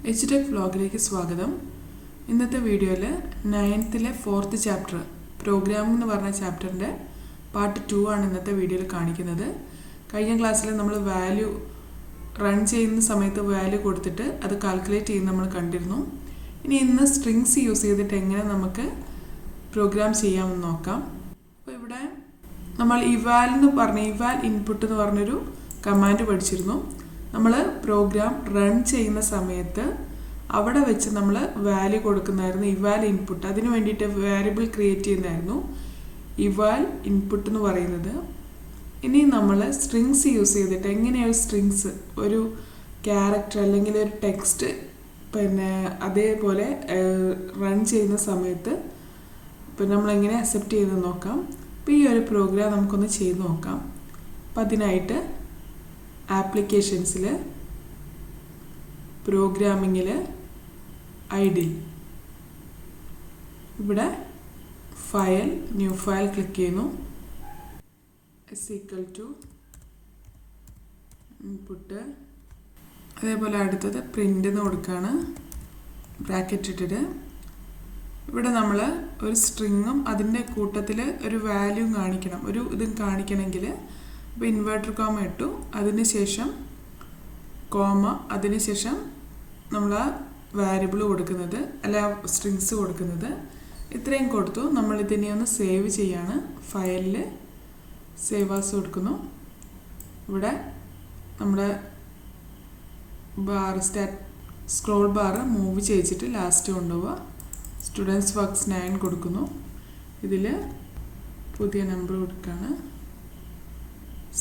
EDUTECH വ്ലോഗിലേക്ക് സ്വാഗതം. ഇന്നത്തെ വീഡിയോയിൽ 9th-ലെ 4th ചാപ്റ്റർ പ്രോഗ്രാമിംഗ് എന്ന് പറഞ്ഞ ചാപ്റ്ററിൻ്റെ പാർട്ട് 2 ആണ് ഇന്നത്തെ വീഡിയോയിൽ കാണിക്കുന്നത്. കഴിഞ്ഞ ക്ലാസ്സിൽ നമ്മൾ വാല്യൂ റൺ ചെയ്യുന്ന സമയത്ത് വാല്യൂ കൊടുത്തിട്ട് അത് കാൽക്കുലേറ്റ് ചെയ്യുന്ന നമ്മൾ കണ്ടിരുന്നു. ഇനി ഇന്ന് സ്ട്രിങ്സ് യൂസ് ചെയ്തിട്ട് എങ്ങനെ നമുക്ക് പ്രോഗ്രാം ചെയ്യാമെന്ന് നോക്കാം. അപ്പോൾ ഇവിടെ നമ്മൾ ഇവാൽ ഇൻപുട്ട് എന്ന് പറഞ്ഞൊരു കമാൻഡ് പഠിച്ചിരുന്നു. നമ്മൾ പ്രോഗ്രാം റൺ ചെയ്യുന്ന സമയത്ത് അവിടെ വെച്ച് നമ്മൾ വാല്യൂ കൊടുക്കുന്നതായിരുന്നു ഇവാൽ ഇൻപുട്ട്. അതിന് വേണ്ടിയിട്ട് വേരിയബിൾ ക്രിയേറ്റ് ചെയ്യുന്നതായിരുന്നു ഇവാൽ ഇൻപുട്ട് എന്ന് പറയുന്നത്. ഇനി നമ്മൾ സ്ട്രിങ്സ് യൂസ് ചെയ്തിട്ട് എങ്ങനെയാണ് സ്ട്രിങ്സ് ഒരു ക്യാരക്ടർ അല്ലെങ്കിൽ ഒരു ടെക്സ്റ്റ് അതേപോലെ റൺ ചെയ്യുന്ന സമയത്ത് നമ്മളെങ്ങനെ അക്സെപ്റ്റ് ചെയ്ത് നോക്കാം. അപ്പോൾ ഈ ഒരു പ്രോഗ്രാം നമുക്കൊന്ന് ചെയ്ത് നോക്കാം. അപ്പം അതിനായിട്ട് ആപ്ലിക്കേഷൻസിൽ പ്രോഗ്രാമിങ്ങിൽ ഐഡിൽ ഇവിടെ ഫയൽ ന്യൂ ഫയൽ ക്ലിക്ക് ചെയ്യുന്നു. = ഇൻപുട്ട്. അതേപോലെ അടുത്തത് പ്രിൻ്റ് എന്ന് കൊടുക്കുകയാണ്, ബ്രാക്കറ്റ് ഇട്ടിട്ട്. ഇവിടെ നമ്മൾ ഒരു സ്ട്രിങ്ങും അതിൻ്റെ കൂട്ടത്തിൽ ഒരു വാല്യൂ കാണിക്കണം, ഒരു ഇതും കാണിക്കണമെങ്കിൽ അപ്പോൾ ഇൻവേർട്ടർ കോമ ഇട്ടു, അതിനുശേഷം കോമ, അതിനുശേഷം നമ്മൾ ആ വാരിയബിൾ കൊടുക്കുന്നത് അല്ല സ്ട്രിങ്സ് കൊടുക്കുന്നത്. ഇത്രയും കൊടുത്തു. നമ്മളിതിനെ ഒന്ന് സേവ് ചെയ്യാണ്. ഫയലിൽ സേവ് ആസ് കൊടുക്കുന്നു. ഇവിടെ നമ്മുടെ സ്ക്രോൾ ബാർ മൂവ് ചെയ്യിച്ചിട്ട് ലാസ്റ്റ് കൊണ്ടുപോവുക. സ്റ്റുഡൻസ് വർക്ക്സ് 9 കൊടുക്കുന്നു. ഇതിൽ പുതിയ നമ്പർ കൊടുക്കുകയാണ്,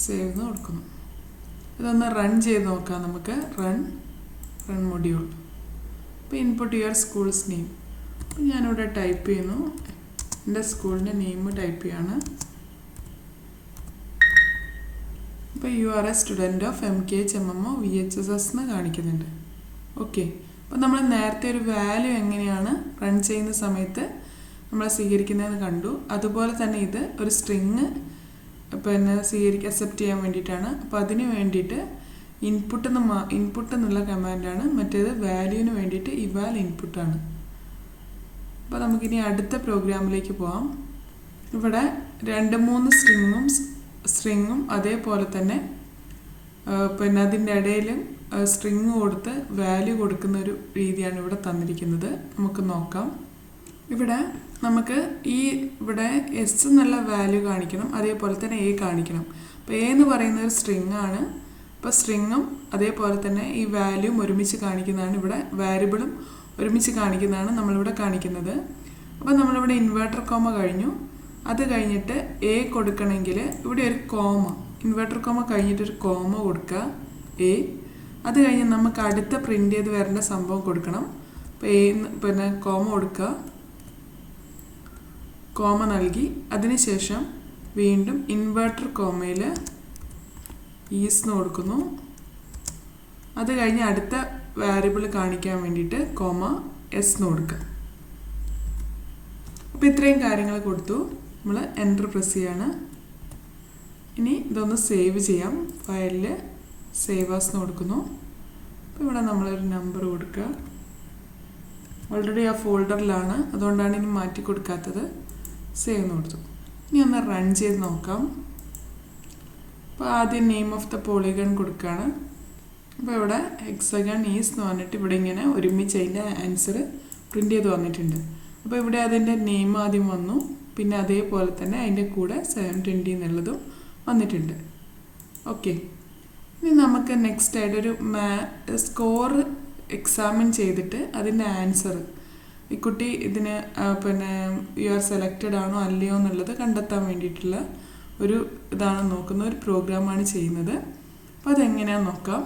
സേവ് എന്ന് കൊടുക്കുന്നു. ഇതൊന്ന് റൺ ചെയ്ത് നോക്കാം നമുക്ക്. Run module. അപ്പോൾ ഇൻപുട്ട് യുവർ സ്കൂൾസ് നെയിം. അപ്പോൾ ഞാനിവിടെ ടൈപ്പ് ചെയ്യുന്നു, എൻ്റെ സ്കൂളിൻ്റെ നെയിം ടൈപ്പ് ചെയ്യാണ്. അപ്പോൾ you are A student of MKHMMO VHSS എന്ന് കാണിക്കുന്നുണ്ട്. ഓക്കെ. അപ്പോൾ നമ്മൾ നേരത്തെ ഒരു വാല്യൂ എങ്ങനെയാണ് റൺ ചെയ്യുന്ന സമയത്ത് നമ്മൾ സ്വീകരിക്കുന്നതെന്ന് കണ്ടു. അതുപോലെ തന്നെ ഇത് ഒരു സ്ട്രിങ് അക്സെപ്റ്റ് ചെയ്യാൻ വേണ്ടിയിട്ടാണ്. അപ്പോൾ അതിന് വേണ്ടിയിട്ട് ഇൻപുട്ട് എന്നുള്ള കമാൻഡാണ്. മറ്റേത് വാല്യൂവിന് വേണ്ടിയിട്ട് ഇവാൽ ഇൻപുട്ടാണ്. അപ്പോൾ നമുക്കിനി അടുത്ത പ്രോഗ്രാമിലേക്ക് പോകാം. ഇവിടെ 2-3 സ്ട്രിങ്ങും അതേപോലെ തന്നെ അതിൻ്റെ ഇടയിൽ സ്ട്രിങ് കൊടുത്ത് വാല്യൂ കൊടുക്കുന്ന ഒരു രീതിയാണ് ഇവിടെ തന്നിരിക്കുന്നത്. നമുക്ക് നോക്കാം. ഇവിടെ നമുക്ക് ഇവിടെ എസ് എന്നുള്ള വാല്യൂ കാണിക്കണം, അതേപോലെ തന്നെ എ കാണിക്കണം. അപ്പോൾ എ എന്ന് പറയുന്ന ഒരു സ്ട്രിങ് ആണ്. അപ്പോൾ സ്ട്രിങ്ങും അതേപോലെ തന്നെ ഈ വാല്യൂം ഒരുമിച്ച് കാണിക്കുന്നതാണ്. ഇവിടെ വാരിയബിളും ഒരുമിച്ച് കാണിക്കുന്നതാണ് നമ്മളിവിടെ കാണിക്കുന്നത്. അപ്പോൾ നമ്മളിവിടെ ഇൻവേർട്ടർ കോമ കഴിഞ്ഞു. അത് കഴിഞ്ഞിട്ട് എ കൊടുക്കണമെങ്കിൽ ഇവിടെ ഒരു കോമ, ഇൻവേർട്ടർ കോമ കഴിഞ്ഞിട്ടൊരു കോമ കൊടുക്കുക, എ. അത് കഴിഞ്ഞ് നമുക്ക് അടുത്ത പ്രിൻ്റ് ചെയ്ത് വരേണ്ട സംഭവം കൊടുക്കണം. അപ്പോൾ കോമ കൊടുക്കുക, കോമ നൽകി. അതിനുശേഷം വീണ്ടും ഇൻവേർട്ടർ കോമയിൽ ഈസ്ന്ന് കൊടുക്കുന്നു. അത് കഴിഞ്ഞ് അടുത്ത വാരിയബിൾ കാണിക്കാൻ വേണ്ടിയിട്ട് കോമ എസ് എന്ന് കൊടുക്കുക. അപ്പോൾ ഇത്രയും കാര്യങ്ങൾ കൊടുത്തു. നമ്മൾ എൻ്റർ പ്രസ് ചെയ്യാണ്. ഇനി ഇതൊന്ന് സേവ് ചെയ്യാം. ഫയലിൽ സേവ് ആസ് എന്ന് കൊടുക്കുന്നു. അപ്പോൾ ഇവിടെ നമ്മളൊരു നമ്പർ കൊടുക്കുക. ഓൾറെഡി ആ ഫോൾഡറിലാണ്, അതുകൊണ്ടാണ് ഇനി മാറ്റി കൊടുക്കാത്തത്. സേവ് എന്ന് കൊടുത്തു. ഇനി ഒന്ന് റൺ ചെയ്ത് നോക്കാം. അപ്പോൾ ആദ്യം നെയിം ഓഫ് ദ പോളിഗൺ കൊടുക്കുകയാണ്. അപ്പോൾ ഇവിടെ ഹെക്സഗൺ ഈസ് എന്ന് പറഞ്ഞിട്ട് ഇവിടെ ഇങ്ങനെ ഒരുമിച്ച് അതിൻ്റെ ആൻസർ പ്രിൻ്റ് ചെയ്ത് വന്നിട്ടുണ്ട്. അപ്പോൾ ഇവിടെ അതിൻ്റെ നെയിം ആദ്യം വന്നു, പിന്നെ അതേപോലെ തന്നെ അതിൻ്റെ കൂടെ 720 എന്നുള്ളതും വന്നിട്ടുണ്ട്. ഓക്കെ. ഇനി നമുക്ക് നെക്സ്റ്റ് ആയിട്ടൊരു സ്കോർ എക്സാമിൻ ചെയ്തിട്ട് അതിൻ്റെ ആൻസർ ഈ കുട്ടി ഇതിന് യു ആർ സെലക്റ്റഡ് ആണോ അല്ലയോ എന്നുള്ളത് കണ്ടെത്താൻ വേണ്ടിയിട്ടുള്ള ഒരു ഇതാണ് നോക്കുന്ന ഒരു പ്രോഗ്രാമാണ് ചെയ്യുന്നത്. അപ്പോൾ അതെങ്ങനെയാണെന്ന് നോക്കാം.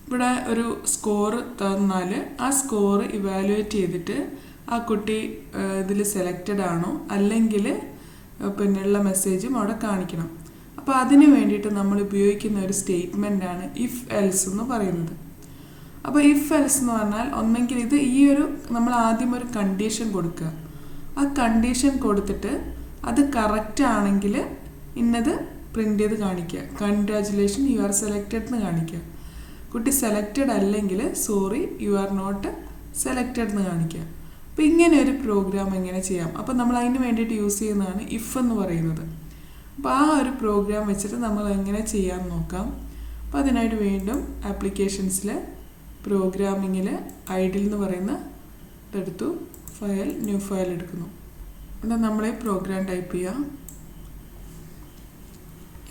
ഇവിടെ ഒരു സ്കോർ തന്നാൽ ആ സ്കോർ ഇവാലുവേറ്റ് ചെയ്തിട്ട് ആ കുട്ടി ഇതിൽ സെലക്റ്റഡ് ആണോ അല്ലെങ്കിൽ ഉള്ള മെസ്സേജും അവിടെ കാണിക്കണം. അപ്പോൾ അതിന് വേണ്ടിയിട്ട് നമ്മൾ ഉപയോഗിക്കുന്ന ഒരു സ്റ്റേറ്റ്മെൻറ്റാണ് ഇഫ് എൽസ് എന്ന് പറയുന്നത്. അപ്പോൾ ഇഫ് എൽസ് എന്ന് പറഞ്ഞാൽ ഒന്നെങ്കിൽ നമ്മൾ ആദ്യം ഒരു കണ്ടീഷൻ കൊടുക്കുക. ആ കണ്ടീഷൻ കൊടുത്തിട്ട് അത് കറക്റ്റ് ആണെങ്കിൽ ഇന്നത് പ്രിൻ്റ് ചെയ്ത് കാണിക്കുക, കൺഗ്രാജുലേഷൻ യു ആർ സെലക്റ്റഡ് എന്ന് കാണിക്കുക. കുട്ടി സെലക്റ്റഡ് അല്ലെങ്കിൽ sorry you are not selected എന്ന് കാണിക്കുക. അപ്പോൾ ഇങ്ങനെ ഒരു പ്രോഗ്രാം എങ്ങനെ ചെയ്യാം? അപ്പോൾ നമ്മൾ അതിന് വേണ്ടിയിട്ട് യൂസ് ചെയ്യുന്നതാണ് ഇഫ് എന്ന് പറയുന്നത്. അപ്പോൾ ആ ഒരു പ്രോഗ്രാം വെച്ചിട്ട് നമ്മൾ എങ്ങനെ ചെയ്യാൻ നോക്കാം. അപ്പോൾ അതിനായിട്ട് വീണ്ടും ആപ്ലിക്കേഷൻസിൽ പ്രോഗ്രാമിങ്ങിൽ ഐഡിൽ എന്ന് പറയുന്ന ഇതെടുത്തു, ഫയൽ ന്യൂ ഫയൽ എടുക്കുന്നു. ഇവിടെ നമ്മൾ പ്രോഗ്രാം ടൈപ്പ് ചെയ്യാം.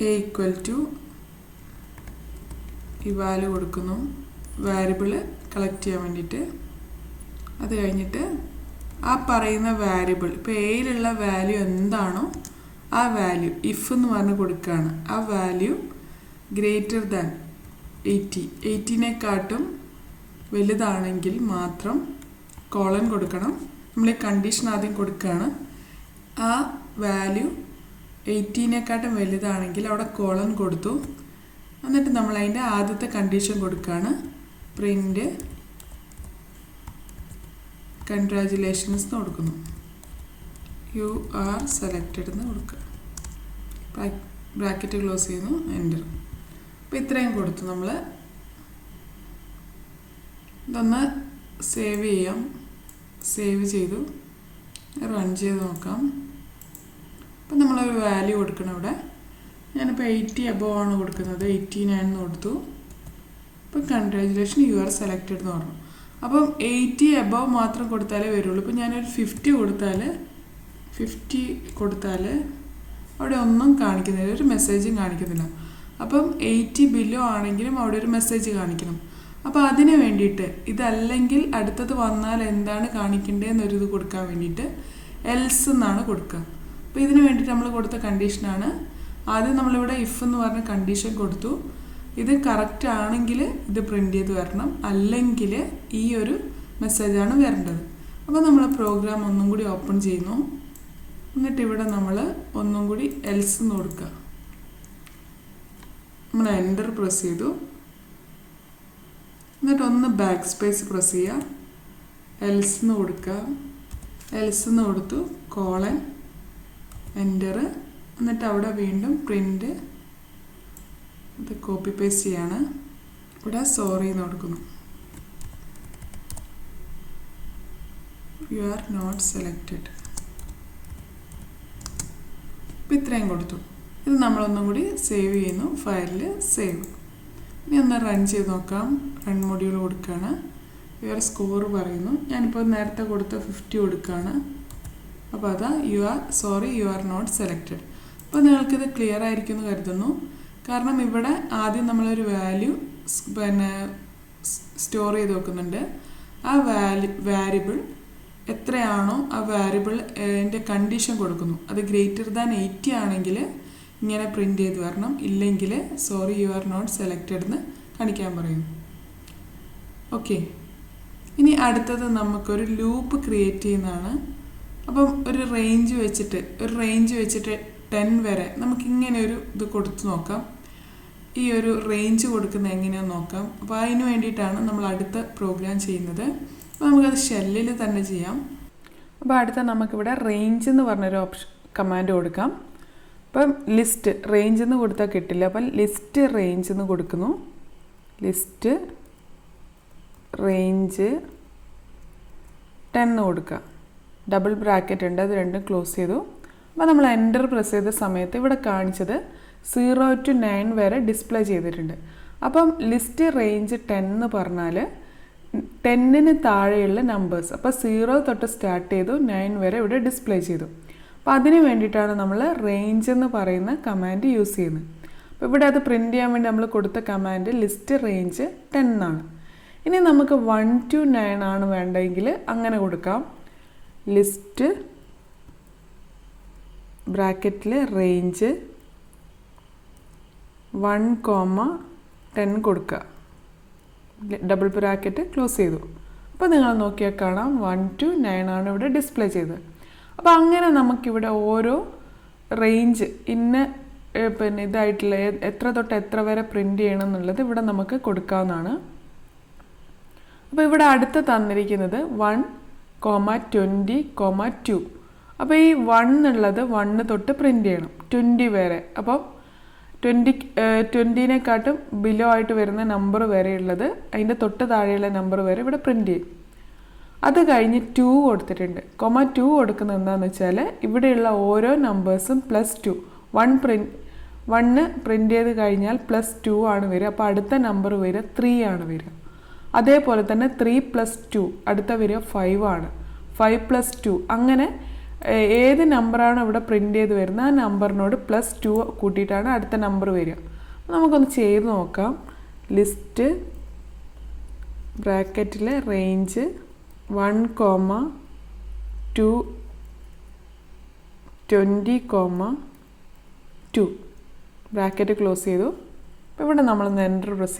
എ ഈക്വൽ ടു ഈ വാല്യൂ കൊടുക്കുന്നു, വാരിയബിൾ കളക്ട് ചെയ്യാൻ വേണ്ടിയിട്ട്. അത് കഴിഞ്ഞിട്ട് ആ പറയുന്ന വാരിയബിൾ ഇപ്പോൾ എയിലുള്ള വാല്യൂ എന്താണോ ആ വാല്യൂ ഇഫ് എന്ന് പറഞ്ഞ് കൊടുക്കുകയാണ്. ആ വാല്യൂ ഗ്രേറ്റർ ദാൻ 80, 80നെക്കാട്ടും വലുതാണെങ്കിൽ മാത്രം കോളൻ കൊടുക്കണം. നമ്മൾ ഈ കണ്ടീഷൻ ആദ്യം കൊടുക്കുകയാണ്. ആ വാല്യൂ 80നെക്കാട്ടും വലുതാണെങ്കിൽ അവിടെ കോളൻ കൊടുത്തു. എന്നിട്ട് നമ്മൾ അതിൻ്റെ ആദ്യത്തെ കണ്ടീഷൻ കൊടുക്കുകയാണ്, പ്രിൻ്റ് കൺഗ്രാജുലേഷൻസ് എന്ന് കൊടുക്കുന്നു. യു ആർ സെലക്റ്റഡ് എന്ന് കൊടുക്കുക. ബ്രാക്കറ്റ് ക്ലോസ് ചെയ്യുന്നു, എൻ്റർ. അപ്പോൾ ഇത്രയും കൊടുത്തു. നമ്മൾ ഇതൊന്ന് സേവ് ചെയ്യാം. സേവ് ചെയ്തു, റൺ ചെയ്ത് നോക്കാം. അപ്പം നമ്മളൊരു വാല്യൂ കൊടുക്കണം. ഇവിടെ ഞാനിപ്പോൾ 80 അബോവ് ആണ് കൊടുക്കുന്നത്, 89 എന്ന് കൊടുത്തു. അപ്പം കൺഗ്രാജുലേഷൻ യു ആർ സെലക്റ്റഡ് എന്ന് പറഞ്ഞു. അപ്പം 80 അബോവ് മാത്രം കൊടുത്താലേ വരുള്ളൂ. ഇപ്പം ഞാനൊരു 50 കൊടുത്താൽ അവിടെ ഒന്നും കാണിക്കുന്നില്ല, ഒരു മെസ്സേജും കാണിക്കുന്നില്ല. അപ്പം 80 ബിലോ ആണെങ്കിലും അവിടെ ഒരു മെസ്സേജ് കാണിക്കണം. അപ്പോൾ അതിന് വേണ്ടിയിട്ട് ഇതല്ലെങ്കിൽ അടുത്തത് വന്നാൽ എന്താണ് കാണിക്കേണ്ടതെന്നൊരിത് കൊടുക്കാൻ വേണ്ടിയിട്ട് എൽസ് എന്നാണ് കൊടുക്കുക. അപ്പോൾ ഇതിന് വേണ്ടിയിട്ട് നമ്മൾ കൊടുത്ത കണ്ടീഷനാണ്. ആദ്യം നമ്മളിവിടെ ഇഫ് എന്ന് പറഞ്ഞ കണ്ടീഷൻ കൊടുത്തു. ഇത് കറക്റ്റ് ആണെങ്കിൽ ഇത് പ്രിൻ്റ് ചെയ്ത് വരണം, അല്ലെങ്കിൽ ഈ ഒരു മെസ്സേജാണ് വരേണ്ടത്. അപ്പോൾ നമ്മൾ പ്രോഗ്രാം ഒന്നും കൂടി ഓപ്പൺ ചെയ്യുന്നു. എന്നിട്ട് ഇവിടെ നമ്മൾ ഒന്നും കൂടി എൽസ് എന്ന് കൊടുക്കുക. നമ്മൾ എൻ്റർ പ്രസ് ചെയ്തു. എന്നിട്ട് ഒന്ന് ബാക്ക് സ്പേസ് പ്രസ് ചെയ്യുക, എൽസ് എന്ന് കൊടുക്കുക. എൽസ് എന്ന് കൊടുത്തു, കോളൻ, എൻ്റർ. എന്നിട്ട് അവിടെ വീണ്ടും പ്രിൻ്റ്, ഇത് കോപ്പി പേസ്റ്റ് ചെയ്യാണ്. ഇവിടെ സോറി എന്ന് കൊടുക്കുന്നു, യു ആർ നോട്ട് സെലക്റ്റഡ്. ഇപ്പം ഇത്രയും കൊടുത്തു. ഇത് നമ്മളൊന്നും കൂടി സേവ് ചെയ്യുന്നു, ഫയലിൽ സേവ്. ഇനി ഒന്ന് റൺ ചെയ്ത് നോക്കാം. റൺ മൊഡ്യൂൾ കൊടുക്കുകയാണ്. യുവർ സ്കോർ പറയുന്നു. ഞാനിപ്പോൾ നേരത്തെ കൊടുത്ത 50 കൊടുക്കുകയാണ്. അപ്പോൾ അതാ യു ആർ നോട്ട് സെലക്റ്റഡ്. അപ്പോൾ നിങ്ങൾക്കിത് ക്ലിയർ ആയിരിക്കും എന്ന് കരുതുന്നു. കാരണം ഇവിടെ ആദ്യം നമ്മളൊരു വാല്യൂ സ്റ്റോർ ചെയ്ത് വെക്കുന്നുണ്ട്. ആ വാരിയബിൾ എത്രയാണോ ആ വാരിയബിൾ അതിൻ്റെ കണ്ടീഷൻ കൊടുക്കുന്നു. അത് ഗ്രേറ്റർ ദാൻ 80 ആണെങ്കിൽ ഇങ്ങനെ പ്രിൻ്റ് ചെയ്ത് വരണം, ഇല്ലെങ്കിൽ sorry you are not selected എന്ന് കാണിക്കാൻ പറയുന്നു. ഓക്കെ, ഇനി അടുത്തത് നമുക്കൊരു ലൂപ്പ് ക്രിയേറ്റ് ചെയ്യുന്നതാണ്. അപ്പം ഒരു റേഞ്ച് വെച്ചിട്ട് 10 വരെ നമുക്കിങ്ങനെ ഒരു ഇത് കൊടുത്ത് നോക്കാം. ഈ ഒരു റേഞ്ച് കൊടുക്കുന്നത് എങ്ങനെയാണെന്ന് നോക്കാം. അപ്പോൾ അതിന് വേണ്ടിയിട്ടാണ് നമ്മൾ അടുത്ത പ്രോഗ്രാം ചെയ്യുന്നത്. അപ്പോൾ നമുക്കത് ഷെല്ലിൽ തന്നെ ചെയ്യാം. അപ്പോൾ അടുത്ത നമുക്കിവിടെ റേഞ്ച് എന്ന് പറഞ്ഞൊരു കമാൻഡ് കൊടുക്കാം. അപ്പം ലിസ്റ്റ് റേഞ്ച് എന്ന് കൊടുത്താൽ കിട്ടില്ല. അപ്പം ലിസ്റ്റ് റേഞ്ച് എന്ന് കൊടുക്കുന്നു. ലിസ്റ്റ് റേഞ്ച് 10 എന്ന് കൊടുക്കുക. ഡബിൾ ബ്രാക്കറ്റ് ഉണ്ട്, അത് രണ്ടും ക്ലോസ് ചെയ്തു. അപ്പോൾ നമ്മൾ എൻ്റർ പ്രസ് ചെയ്ത സമയത്ത് ഇവിടെ കാണിച്ചത് 0 to 9 വരെ ഡിസ്പ്ലേ ചെയ്തിട്ടുണ്ട്. അപ്പം ലിസ്റ്റ് റേഞ്ച് 10 എന്ന് പറഞ്ഞാൽ 10ന് താഴെയുള്ള നമ്പേഴ്സ്. അപ്പോൾ 0 തൊട്ട് സ്റ്റാർട്ട് ചെയ്തു 9 വരെ ഇവിടെ ഡിസ്പ്ലേ ചെയ്തു. അപ്പോൾ അതിന് വേണ്ടിയിട്ടാണ് നമ്മൾ റേഞ്ച് എന്ന് പറയുന്ന കമാൻഡ് യൂസ് ചെയ്യുന്നത്. അപ്പോൾ ഇവിടെ അത് പ്രിൻ്റ് ചെയ്യാൻ വേണ്ടി നമ്മൾ കൊടുത്ത കമാൻഡ് ലിസ്റ്റ് റേഞ്ച് 10 എന്നാണ്. ഇനി നമുക്ക് 1 to 9 ആണ് വേണ്ടെങ്കിൽ അങ്ങനെ കൊടുക്കാം. ലിസ്റ്റ് ബ്രാക്കറ്റിൽ റേഞ്ച് 1,10 കൊടുക്കുക. ഡബിൾ ബ്രാക്കറ്റ് ക്ലോസ് ചെയ്തു. അപ്പോൾ നിങ്ങൾ നോക്കിയാൽ കാണാം 1 to 9 ആണ് ഇവിടെ ഡിസ്പ്ലേ ചെയ്തത്. അപ്പോൾ അങ്ങനെ നമുക്കിവിടെ ഓരോ റേഞ്ച് ഇതായിട്ടുള്ള എത്ര തൊട്ട് എത്ര വരെ പ്രിൻ്റ് ചെയ്യണം എന്നുള്ളത് ഇവിടെ നമുക്ക് കൊടുക്കാവുന്നതാണ്. അപ്പോൾ ഇവിടെ അടുത്ത് തന്നിരിക്കുന്നത് 1,20,2. അപ്പോൾ ഈ 1 എന്നുള്ളത് 1 തൊട്ട് പ്രിൻ്റ് ചെയ്യണം 20 വരെ. അപ്പോൾ 20-നെക്കാട്ടും ബിലോ ആയിട്ട് വരുന്ന നമ്പർ വരെയുള്ളത് അതിൻ്റെ തൊട്ട് താഴെയുള്ള നമ്പർ വരെ ഇവിടെ പ്രിൻ്റ് ചെയ്യും. അത് കഴിഞ്ഞ് 2 കൊടുത്തിട്ടുണ്ട്. 2 കൊടുക്കുന്നത് എന്താണെന്ന് വെച്ചാൽ ഇവിടെയുള്ള ഓരോ നമ്പേഴ്സും +2 1 പ്രിൻ്റ് ചെയ്ത് കഴിഞ്ഞാൽ +2 ആണ് വരിക. അപ്പോൾ അടുത്ത നമ്പർ വരിക 3 ആണ് വരിക. അതേപോലെ തന്നെ 3 + 2 അടുത്ത വരിക 5 ആണ്. 5 + 2 അങ്ങനെ ഏത് നമ്പറാണ് ഇവിടെ പ്രിൻ്റ് ചെയ്ത് വരുന്നത് ആ നമ്പറിനോട് +2 കൂട്ടിയിട്ടാണ് അടുത്ത നമ്പർ വരിക. നമുക്കൊന്ന് ചെയ്ത് നോക്കാം. ലിസ്റ്റ് ബ്രാക്കറ്റിൽ റേഞ്ച് 1, 2, 20, 2 ബ്രാക്കറ്റ് ക്ലോസ് ചെയ്തു. അപ്പോൾ ഇവിടെ നമ്മളൊന്ന് എൻ്റർ പ്രസ്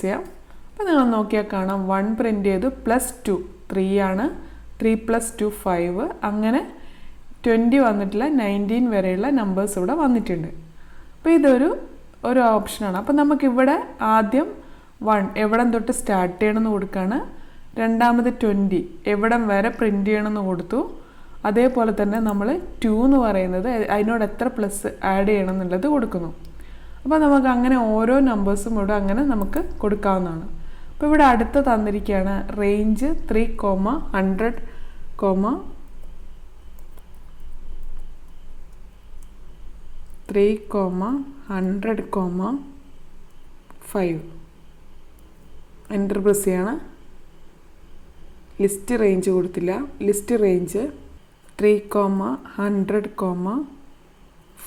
ചെയ്യാം. അപ്പോൾ നിങ്ങൾ നോക്കിയാൽ കാണാം 1 പ്രിൻ്റ് ചെയ്തു +2 3 ആണ്. 3 + 2 5 അങ്ങനെ 20 വന്നിട്ടില്ല 19 വരെയുള്ള നമ്പേഴ്സ് ഇവിടെ വന്നിട്ടുണ്ട്. അപ്പോൾ ഇതൊരു ഓപ്ഷനാണ്. അപ്പോൾ നമുക്കിവിടെ ആദ്യം 1 എവിടം തൊട്ട് സ്റ്റാർട്ട് ചെയ്യണമെന്ന് കൊടുക്കുകയാണ്. രണ്ടാമത് 20 എവിടം വരെ പ്രിൻ്റ് ചെയ്യണമെന്ന് കൊടുത്തു. അതേപോലെ തന്നെ നമ്മൾ 2 എന്ന് പറയുന്നത് അതിനോട് എത്ര പ്ലസ് ആഡ് ചെയ്യണം എന്നുള്ളത് കൊടുക്കുന്നു. അപ്പോൾ നമുക്ക് അങ്ങനെ ഓരോ നമ്പേഴ്സും ഇവിടെ അങ്ങനെ നമുക്ക് കൊടുക്കാവുന്നതാണ്. അപ്പോൾ ഇവിടെ അടുത്ത് തന്നിരിക്കുകയാണ് റേഞ്ച് 3, 100, 3, 100, 5 എൻ്റർ പ്രസ് ചെയ്യണം. ലിസ്റ്റ് റേഞ്ച് കൊടുത്തില്ല. List range 3, 100,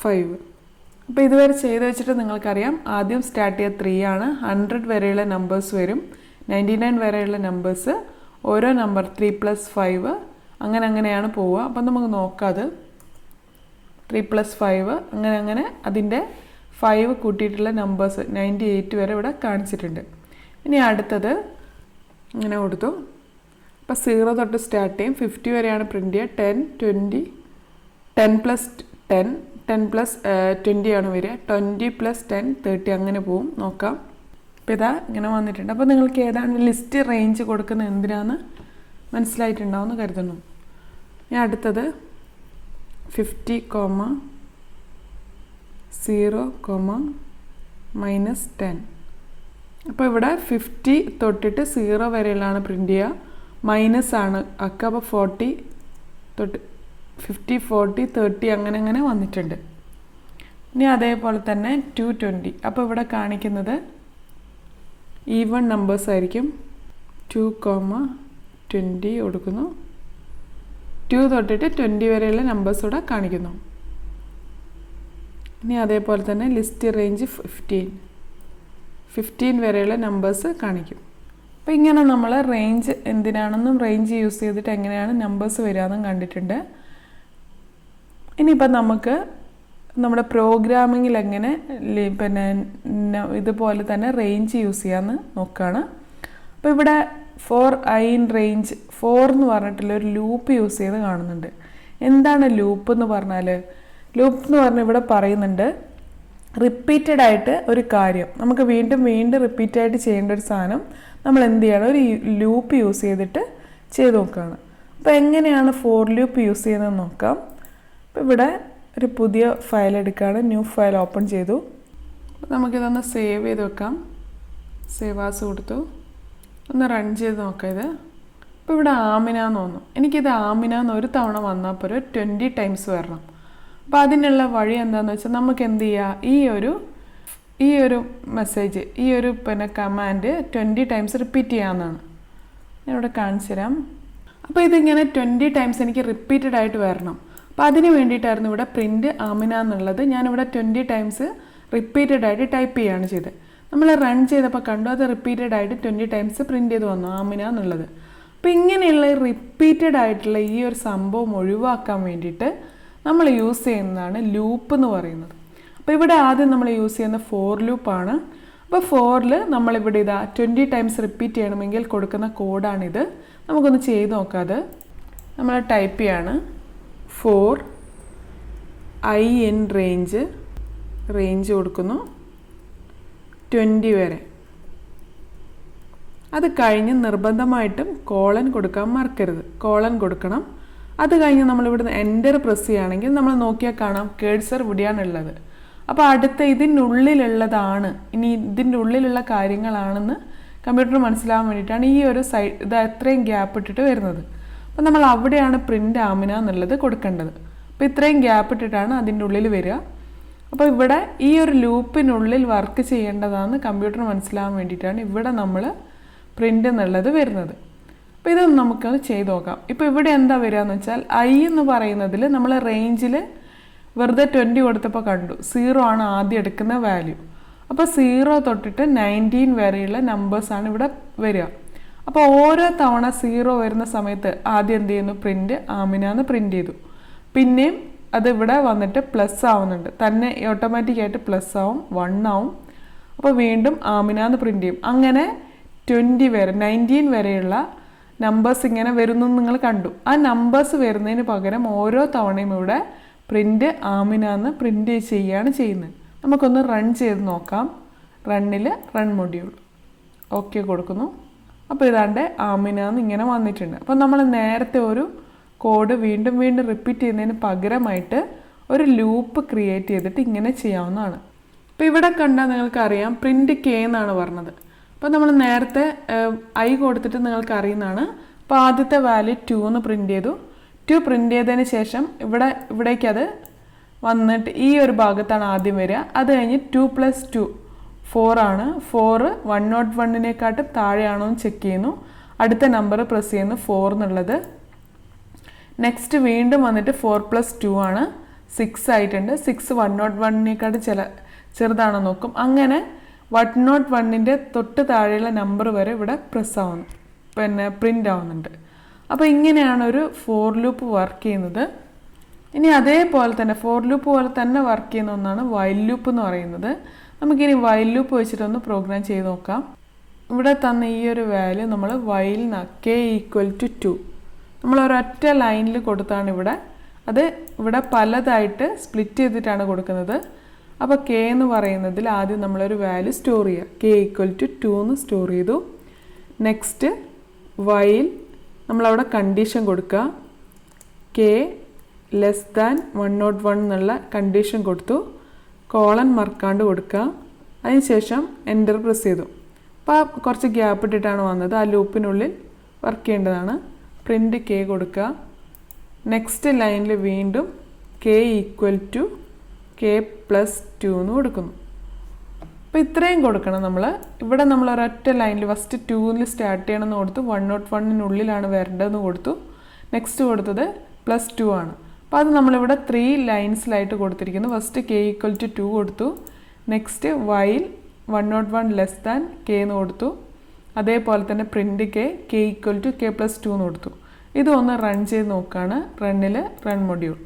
5. അപ്പോൾ ഇതുവരെ ചെയ്ത് വെച്ചിട്ട് നിങ്ങൾക്കറിയാം ആദ്യം സ്റ്റാർട്ട് ചെയ്യുക 3 ആണ്. 100 വരെയുള്ള നമ്പേഴ്സ് വരും. 99 വരെയുള്ള നമ്പേഴ്സ് ഓരോ നമ്പർ 3 + 5 അങ്ങനെയാണ് പോവുക. അപ്പം നമുക്ക് നോക്കാം. അത് 3 + 5 അങ്ങനെ അതിൻ്റെ 5 കൂട്ടിയിട്ടുള്ള നമ്പേഴ്സ് 98 വരെ ഇവിടെ കാണിച്ചിട്ടുണ്ട്. ഇനി അടുത്തത് ഇങ്ങനെ കൊടുത്തു. അപ്പോൾ 0 തൊട്ട് സ്റ്റാർട്ട് ചെയ്യും. 50 വരെയാണ് പ്രിൻ്റ് ചെയ്യുക. 10, 20, 10 + 10, 10 + 20 ആണ് വരിക. 20 + 10, 30 അങ്ങനെ പോവും. നോക്കാം. അപ്പോൾ ഇതാ ഇങ്ങനെ വന്നിട്ടുണ്ട്. അപ്പോൾ നിങ്ങൾക്ക് ഏതാണ് ലിസ്റ്റ് റേഞ്ച് കൊടുക്കുന്നത് എന്തിനാന്ന് മനസ്സിലായിട്ടുണ്ടാവുമെന്ന് കരുതുന്നു. ഇനി അടുത്തത് 50, 0, -10. അപ്പോൾ ഇവിടെ 50 തൊട്ടിട്ട് 0 വരെയുള്ളതാണ് പ്രിൻ്റ് ചെയ്യുക. മൈനസ് ആണ് ഒക്കെ. അപ്പോൾ 40 തൊട്ട് 50, 40, 30 അങ്ങനെ വന്നിട്ടുണ്ട്. ഇനി അതേപോലെ തന്നെ 220. അപ്പോൾ ഇവിടെ കാണിക്കുന്നത് ഈവൺ നമ്പേഴ്സ് ആയിരിക്കും. 2, 20 കൊടുക്കുന്നു. 2 തൊട്ടിട്ട് 20 വരെയുള്ള നമ്പേഴ്സ് ഇവിടെ കാണിക്കുന്നു. ഇനി അതേപോലെ തന്നെ ലിസ്റ്റ് റേഞ്ച് 15 വരെയുള്ള നമ്പേഴ്സ് കാണിക്കും. അപ്പോൾ ഇങ്ങനെ നമ്മൾ റേഞ്ച് എന്തിനാണെന്നും റേഞ്ച് യൂസ് ചെയ്തിട്ട് എങ്ങനെയാണ് നമ്പേഴ്സ് വരികയെന്നും കണ്ടിട്ടുണ്ട്. ഇനിയിപ്പോൾ നമുക്ക് നമ്മുടെ പ്രോഗ്രാമിങ്ങിൽ എങ്ങനെ പിന്നെ ഇതുപോലെ തന്നെ റേഞ്ച് യൂസ് ചെയ്യാമെന്ന് നോക്കുകയാണ്. അപ്പോൾ ഇവിടെ ഫോർ I in range 4 എന്ന് പറഞ്ഞിട്ടുള്ളൊരു ലൂപ്പ് യൂസ് ചെയ്ത് കാണുന്നുണ്ട്. എന്താണ് ലൂപ്പ് എന്ന് പറഞ്ഞാൽ? ലൂപ്പ് എന്ന് പറഞ്ഞാൽ ഇവിടെ പറയുന്നുണ്ട് റിപ്പീറ്റഡ് ആയിട്ട് ഒരു കാര്യം നമുക്ക് വീണ്ടും റിപ്പീറ്റായിട്ട് ചെയ്യേണ്ട ഒരു സാധനം നമ്മൾ എന്ത് ചെയ്യണം? ഒരു ലൂപ്പ് യൂസ് ചെയ്തിട്ട് ചെയ്ത് നോക്കുകയാണ്. അപ്പോൾ എങ്ങനെയാണ് ഫോർ ലൂപ്പ് യൂസ് ചെയ്യുന്നതെന്ന് നോക്കാം. അപ്പോൾ ഇവിടെ ഒരു പുതിയ ഫയൽ എടുക്കുകയാണ്. ന്യൂ ഫയൽ ഓപ്പൺ ചെയ്തു. നമുക്കിതൊന്ന് സേവ് ചെയ്ത് വെക്കാം. സേവ് ആസ് കൊടുത്തു. ഒന്ന് റൺ ചെയ്ത് നോക്കാം ഇത്. അപ്പോൾ ഇവിടെ ആമിനാന്ന് തോന്നുന്നു. എനിക്കിത് ആമിനാന്ന് ഒരു തവണ വന്നാൽ പോലും 20 ടൈംസ് വരണം. അപ്പോൾ അതിനുള്ള വഴി എന്താണെന്ന് വെച്ചാൽ നമുക്ക് എന്ത് ചെയ്യുക? ഈ ഒരു മെസ്സേജ് പിന്നെ കമാൻഡ് 20 ടൈംസ് റിപ്പീറ്റ് ചെയ്യാവുന്നതാണ്. ഞാനിവിടെ കാണിച്ചു തരാം. അപ്പോൾ ഇതിങ്ങനെ 20 ടൈംസ് എനിക്ക് റിപ്പീറ്റഡ് ആയിട്ട് വരണം. അപ്പോൾ അതിന് വേണ്ടിയിട്ടായിരുന്നു ഇവിടെ പ്രിൻറ്റ് ആമിന എന്നുള്ളത്. ഞാനിവിടെ 20 ടൈംസ് റിപ്പീറ്റഡ് ആയിട്ട് ടൈപ്പ് ചെയ്യുകയാണ് ചെയ്തത്. നമ്മൾ റൺ ചെയ്തപ്പോൾ കണ്ടു അത് റിപ്പീറ്റഡ് ആയിട്ട് 20 ടൈംസ് പ്രിൻറ്റ് ചെയ്ത് വന്നു ആമിന എന്നുള്ളത്. അപ്പോൾ ഇങ്ങനെയുള്ള റിപ്പീറ്റഡ് ആയിട്ടുള്ള ഈ ഒരു സംഭവം ഒഴിവാക്കാൻ വേണ്ടിയിട്ട് നമ്മൾ യൂസ് ചെയ്യുന്നതാണ് ലൂപ്പ് എന്ന് പറയുന്നത്. അപ്പോൾ ഇവിടെ ആദ്യം നമ്മൾ യൂസ് ചെയ്യുന്ന ഫോർ ലൂപ്പാണ്. അപ്പോൾ ഫോറിൽ നമ്മളിവിടെ ഇതാ 20 ടൈംസ് റിപ്പീറ്റ് ചെയ്യണമെങ്കിൽ കൊടുക്കുന്ന കോഡാണിത്. നമുക്കൊന്ന് ചെയ്ത് നോക്കാം. അത് നമ്മൾ ടൈപ്പ് ചെയ്യാണ്. 4 I in റേഞ്ച് കൊടുക്കുന്നു 20 വരെ. അത് കഴിഞ്ഞ് നിർബന്ധമായിട്ടും കോളൻ കൊടുക്കാൻ മറക്കരുത്. കോളൻ കൊടുക്കണം. അത് കഴിഞ്ഞ് നമ്മളിവിടുന്ന് എൻ്റർ പ്രസ് ചെയ്യുകയാണെങ്കിൽ നമ്മൾ നോക്കിയാൽ കാണാം കേഴ്സർ ഇവിടെയാണുള്ളത്. അപ്പോൾ അടുത്ത ഇതിനുള്ളിലുള്ളതാണ്, ഇനി ഇതിൻ്റെ ഉള്ളിലുള്ള കാര്യങ്ങളാണെന്ന് കമ്പ്യൂട്ടർ മനസ്സിലാവാൻ വേണ്ടിയിട്ടാണ് ഈ ഒരു സൈഡ് ഇത് അത്രയും ഗ്യാപ്പ് ഇട്ടിട്ട് വരുന്നത്. അപ്പോൾ നമ്മൾ അവിടെയാണ് പ്രിൻ്റ് ആമിന എന്നുള്ളത് കൊടുക്കേണ്ടത്. അപ്പോൾ ഇത്രയും ഗ്യാപ്പ് ഇട്ടിട്ടാണ് അതിൻ്റെ ഉള്ളിൽ വരിക. അപ്പോൾ ഇവിടെ ഈ ഒരു ലൂപ്പിനുള്ളിൽ വർക്ക് ചെയ്യേണ്ടതാണെന്ന് കമ്പ്യൂട്ടർ മനസ്സിലാവാൻ വേണ്ടിയിട്ടാണ് ഇവിടെ നമ്മൾ പ്രിൻ്റ് എന്നുള്ളത് വരുന്നത്. അപ്പോൾ ഇതൊന്ന് നമുക്കൊന്ന് ചെയ്ത് നോക്കാം. ഇപ്പോൾ ഇവിടെ എന്താ വരിക എന്ന് വെച്ചാൽ ഐ എന്ന് പറയുന്നതിൽ നമ്മൾ റേഞ്ചിൽ വെറുതെ 20 കൊടുത്തപ്പോൾ കണ്ടു 0 ആണ് ആദ്യം എടുക്കുന്ന വാല്യൂ. അപ്പോൾ 0 തൊട്ടിട്ട് 19 വരെയുള്ള നമ്പേഴ്സാണ് ഇവിടെ വരിക. അപ്പോൾ ഓരോ തവണ 0 വരുന്ന സമയത്ത് ആദ്യം എന്ത് ചെയ്യുന്നു, പ്രിൻ്റ് ആമിന എന്ന് പ്രിൻ്റ് ചെയ്തു. പിന്നെയും അത് ഇവിടെ വന്നിട്ട് പ്ലസ് ആവുന്നുണ്ട്, തന്നെ ഓട്ടോമാറ്റിക്കായിട്ട് പ്ലസ് ആവും, 1 ആവും. അപ്പോൾ വീണ്ടും ആമിന എന്ന് പ്രിൻ്റ് ചെയ്യും. അങ്ങനെ 20 വരെ 19 വരെയുള്ള നമ്പേഴ്സ് ഇങ്ങനെ വരുന്നു നിങ്ങൾ കണ്ടു. ആ നമ്പേഴ്സ് വരുന്നതിന് പകരം ഓരോ തവണയും ഇവിടെ പ്രിൻ്റ് ആമിന എന്ന് പ്രിൻ്റ് ചെയ്യുകയാണ് ചെയ്യുന്നത്. നമുക്കൊന്ന് റൺ ചെയ്ത് നോക്കാം. റണ്ണിൽ റൺ മൊഡ്യൂൾ ഓക്കെ കൊടുക്കുന്നു. അപ്പോൾ ഇതാണ്ട് ആമിന എന്ന് ഇങ്ങനെ വന്നിട്ടുണ്ട്. അപ്പോൾ നമ്മൾ നേരത്തെ ഒരു കോഡ് വീണ്ടും വീണ്ടും റിപ്പീറ്റ് ചെയ്യുന്നതിന് പകരമായിട്ട് ഒരു ലൂപ്പ് ക്രിയേറ്റ് ചെയ്തിട്ട് ഇങ്ങനെ ചെയ്യാവുന്നതാണ്. അപ്പോൾ ഇവിടെ കണ്ടാൽ നിങ്ങൾക്കറിയാം പ്രിൻ്റ് കെ എന്നാണ് പറഞ്ഞത്. അപ്പോൾ നമ്മൾ നേരത്തെ ഐ കൊടുത്തിട്ട് നിങ്ങൾക്ക് അറിയുന്നതാണ്. അപ്പോൾ ആദ്യത്തെ വാല്യൂ 2 എന്ന് പ്രിൻ്റ് ചെയ്തു. 2 പ്രിൻ്റ് ചെയ്തതിന് ശേഷം ഇവിടേക്കത് വന്നിട്ട് ഈ ഒരു ഭാഗത്താണ് ആദ്യം വരിക. അത് കഴിഞ്ഞ് 2 + 2 4 ആണ്. 4 101-നേക്കാട്ടും താഴെയാണോ എന്ന് ചെക്ക് ചെയ്യുന്നു. അടുത്ത നമ്പർ പ്രസ് ചെയ്യുന്നു 4 എന്നുള്ളത്. നെക്സ്റ്റ് വീണ്ടും വന്നിട്ട് 4 + 2 ആണ്, 6 ആയിട്ടുണ്ട്. 6 101-നേക്കാട്ടും ചെറുതാണോ നോക്കും. അങ്ങനെ 101-ൻ്റെ തൊട്ട് താഴെയുള്ള നമ്പർ വരെ ഇവിടെ പ്രസ് ആവുന്നു, പ്രിൻ്റ് ആവുന്നുണ്ട്. അപ്പോൾ ഇങ്ങനെയാണ് ഒരു ഫോർ ലൂപ്പ് വർക്ക് ചെയ്യുന്നത്. ഇനി അതേപോലെ തന്നെ ഫോർ ലൂപ്പ് പോലെ തന്നെ വർക്ക് ചെയ്യുന്ന ഒന്നാണ് വൈൽ ലൂപ്പ് എന്ന് പറയുന്നത്. നമുക്കിനി വൈൽ ലൂപ്പ് വെച്ചിട്ടൊന്ന് പ്രോഗ്രാം ചെയ്ത് നോക്കാം. ഇവിടെ തന്ന ഈ ഒരു വാല്യൂ നമ്മൾ വൈൽ k = 2 നമ്മൾ ഒരൊറ്റ ലൈനിൽ കൊടുത്താണ് ഇവിടെ. അത് ഇവിടെ പലതായിട്ട് സ്പ്ലിറ്റ് ചെയ്തിട്ടാണ് കൊടുക്കുന്നത്. അപ്പോൾ k എന്ന് പറയുന്നതിൽ ആദ്യം നമ്മളൊരു വാല്യൂ സ്റ്റോർ ചെയ്യുക. k = 2 എന്ന് സ്റ്റോർ ചെയ്തു. നെക്സ്റ്റ് വൈൽ നമ്മളവിടെ കണ്ടീഷൻ കൊടുക്കുക. k < 101 എന്നുള്ള കണ്ടീഷൻ കൊടുത്തു. കോളൻ മറക്കാണ്ട് കൊടുക്കുക. അതിനുശേഷം എൻ്റർ പ്രസ് ചെയ്തു. അപ്പോൾ കുറച്ച് ഗ്യാപ്പ് ഇട്ടിട്ടാണ് വന്നത്. ആ ലൂപ്പിനുള്ളിൽ വർക്ക് ചെയ്യേണ്ടതാണ്. പ്രിൻ്റ് k കൊടുക്കുക. നെക്സ്റ്റ് ലൈനിൽ വീണ്ടും k = k + 2 എന്ന് കൊടുക്കുന്നു. അപ്പോൾ ഇത്രയും കൊടുക്കണം നമ്മൾ. ഇവിടെ നമ്മൾ ഒരൊറ്റ ലൈനിൽ ഫസ്റ്റ് 2-ൽ സ്റ്റാർട്ട് ചെയ്യണമെന്ന് കൊടുത്തു. 101-നുള്ളിലാണ് വരേണ്ടതെന്ന് കൊടുത്തു. നെക്സ്റ്റ് കൊടുത്തത് +2 ആണ്. അപ്പോൾ അത് നമ്മളിവിടെ 3 ലൈൻസിലായിട്ട് കൊടുത്തിരിക്കുന്നു. ഫസ്റ്റ് k = 2 കൊടുത്തു. നെക്സ്റ്റ് വൈൽ 101 < k എന്ന് കൊടുത്തു. അതേപോലെ തന്നെ പ്രിൻ്റ് k = k + 2 എന്ന് കൊടുത്തു. ഇതൊന്ന് റൺ ചെയ്ത് നോക്കുകയാണ്. റണ്ണിൽ റൺ മൊഡ്യൂൾ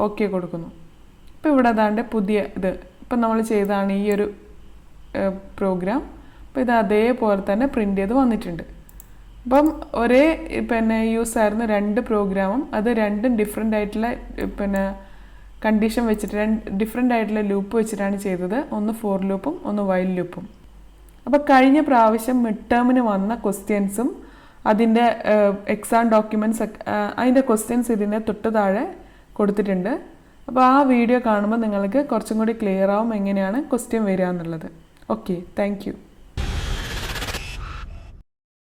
ഓക്കെ കൊടുക്കുന്നു. ഇപ്പോൾ ഇവിടെ അതാണ്ട് പുതിയ ഇത് ഇപ്പം നമ്മൾ ചെയ്താണ് ഈ ഒരു പ്രോഗ്രാം. അപ്പോൾ ഇത് അതേപോലെ തന്നെ പ്രിൻ്റ് ചെയ്ത് വന്നിട്ടുണ്ട്. അപ്പം ഒരേ യൂസ് ആയിരുന്നു 2 പ്രോഗ്രാമും. അത് രണ്ടും ഡിഫറെൻ്റ് ആയിട്ടുള്ള കണ്ടീഷൻ വെച്ചിട്ട് ഡിഫറെൻ്റ് ആയിട്ടുള്ള ലൂപ്പ് വെച്ചിട്ടാണ് ചെയ്തത്. ഒന്ന് ഫോർ ലൂപ്പും ഒന്ന് വൈൽ ലൂപ്പും. അപ്പോൾ കഴിഞ്ഞ പ്രാവശ്യം മിഡ് ടേമിന് വന്ന ക്വസ്റ്റ്യൻസും അതിൻ്റെ എക്സാം ഡോക്യുമെൻറ്റ്സ് അതിൻ്റെ ക്വസ്റ്റ്യൻസ് ഇതിൻ്റെ തൊട്ട് താഴെ കൊടുത്തിട്ടുണ്ട്. അപ്പോൾ ആ വീഡിയോ കാണുമ്പോൾ നിങ്ങൾക്ക് കുറച്ചും കൂടി ക്ലിയർ ആവും എങ്ങനെയാണ് ക്വസ്റ്റ്യൻ വരിക എന്നുള്ളത്. Okay, thank you.